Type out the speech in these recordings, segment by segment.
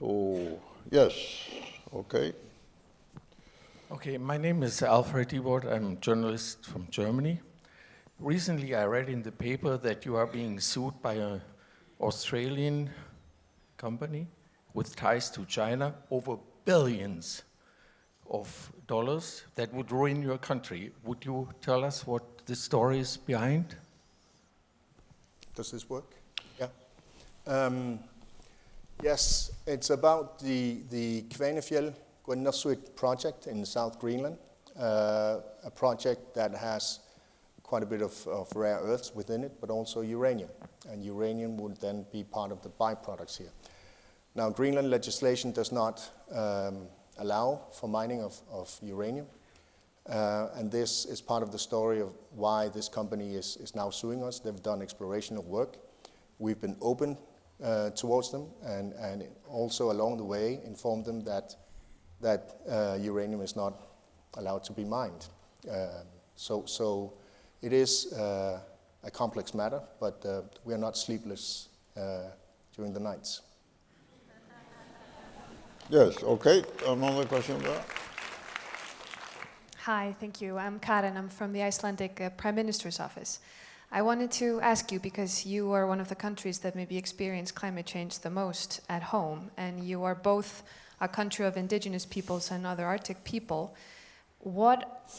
Yes, okay. Okay, my name is Alfred Ebert. I'm a journalist from Germany. Recently, I read in the paper that you are being sued by an Australian company with ties to China over billions of dollars that would ruin your country. Would you tell us what the story is behind? Does this work? Yeah. Yes, it's about the Kvanefjell project in South Greenland, a project that has quite a bit of rare earths within it, but also uranium. And uranium would then be part of the byproducts here. Now, Greenland legislation does not allow for mining of uranium. And this is part of the story of why this company is now suing us. They've done explorational work. We've been open towards them and also along the way informed them that uranium is not allowed to be mined. So it is a complex matter, but we are not sleepless during the nights. Yes, okay. Another question there. Hi, thank you. I'm Karen. I'm from the Icelandic Prime Minister's office. I wanted to ask you, because you are one of the countries that maybe experience climate change the most at home, and you are both a country of indigenous peoples and other Arctic people, what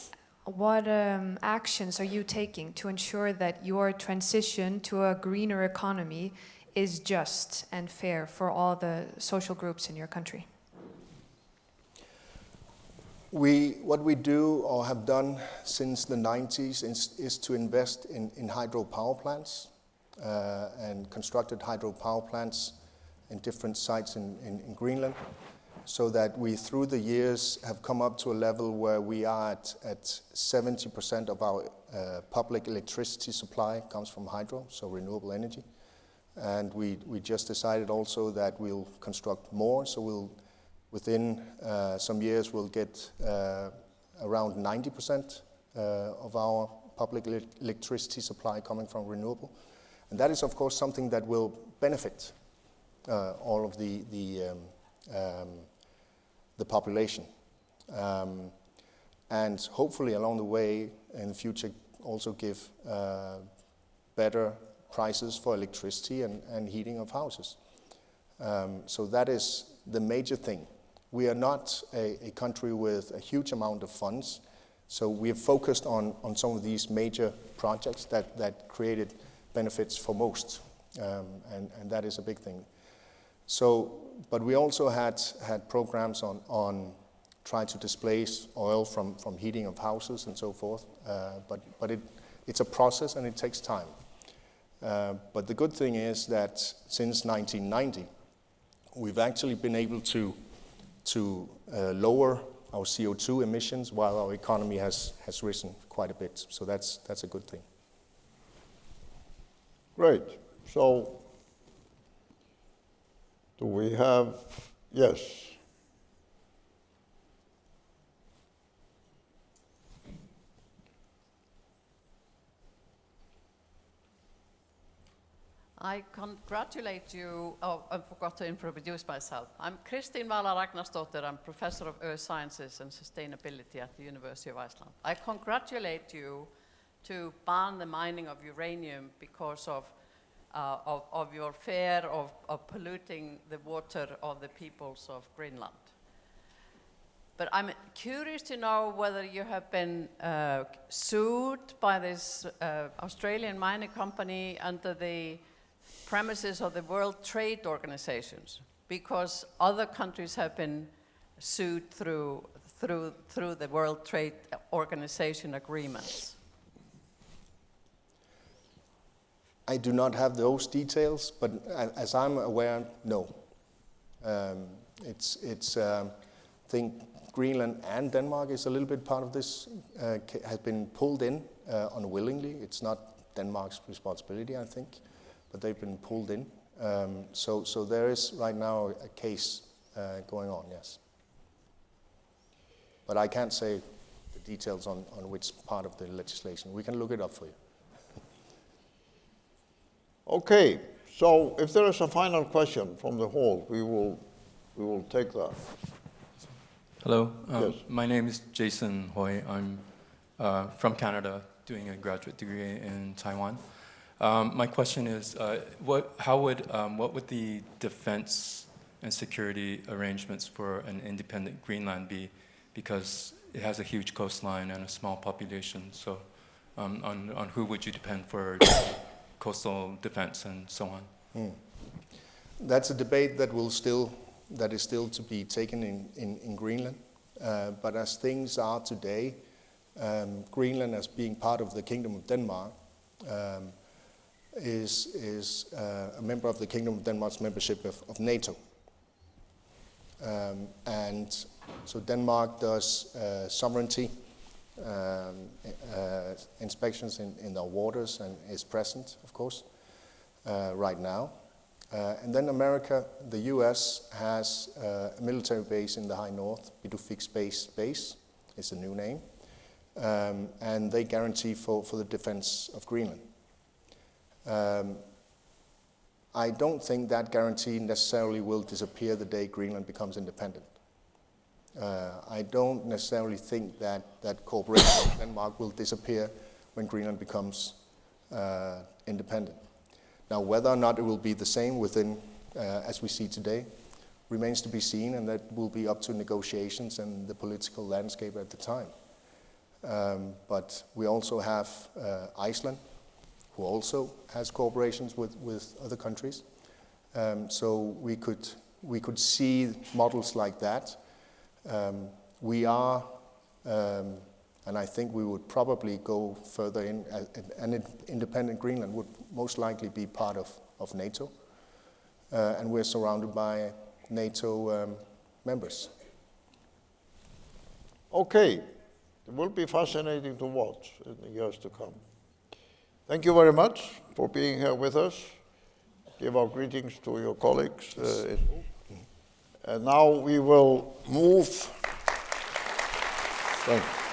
actions are you taking to ensure that your transition to a greener economy is just and fair for all the social groups in your country? What we do or have done since the 90s is to invest in hydropower plants and constructed hydropower plants in different sites in Greenland, so that we, through the years, have come up to a level where we are at 70% of our public electricity supply comes from hydro, so renewable energy. And we just decided also that we'll construct more, so within some years we'll get around 90% of our public electricity supply coming from renewable. And that is, of course, something that will benefit all of the population. And hopefully along the way in the future also give better prices for electricity and heating of houses. So that is the major thing. We are not a country with a huge amount of funds, so we have focused on some of these major projects that created benefits for most, and that is a big thing. So, but we also had programs on trying to displace oil from heating of houses and so forth, but it's a process and it takes time. But the good thing is that since 1990, we've actually been able to lower our CO2 emissions while our economy has risen quite a bit. So that's a good thing. Great. So, do we have, yes. I congratulate you. Oh, I forgot to introduce myself. I'm Kristín Vala Ragnarsdóttir. I'm professor of Earth Sciences and Sustainability at the University of Iceland. I congratulate you to ban the mining of uranium because of your fear of polluting the water of the peoples of Greenland. But I'm curious to know whether you have been sued by this Australian mining company under the premises of the World Trade Organizations, because other countries have been sued through the World Trade Organization agreements. I do not have those details, but as I'm aware, no. I think Greenland and Denmark is a little bit part of this, has been pulled in unwillingly. It's not Denmark's responsibility, I think, but they've been pulled in. So there is right now a case going on, yes. But I can't say the details on which part of the legislation. We can look it up for you. Okay, so if there is a final question from the hall, we will we will take that. Hello, Yes. my name is Jason Hoy. I'm from Canada, doing a graduate degree in Taiwan. My question is, what would the defense and security arrangements for an independent Greenland be? Because it has a huge coastline and a small population. So, on who would you depend for coastal defense and so on? That's a debate that is still to be taken in Greenland. But as things are today, Greenland, as being part of the Kingdom of Denmark, is a member of the Kingdom of Denmark's membership of NATO. And so Denmark does sovereignty inspections in our waters and is present, of course, right now. And then America, the US, has a military base in the high north, Bidufik Space Base, is a new name, and they guarantee for the defense of Greenland. I don't think that guarantee necessarily will disappear the day Greenland becomes independent. I don't necessarily think that cooperation with Denmark will disappear when Greenland becomes independent. Now, whether or not it will be the same within, as we see today, remains to be seen, and that will be up to negotiations and the political landscape at the time. But we also have Iceland, who also has cooperations with other countries. So we could see models like that. We are, and I think we would probably go further in, an independent Greenland would most likely be part of NATO. And we're surrounded by NATO members. Okay, it will be fascinating to watch in the years to come. Thank you very much for being here with us. Give our greetings to your colleagues. And now we will move. Thank you.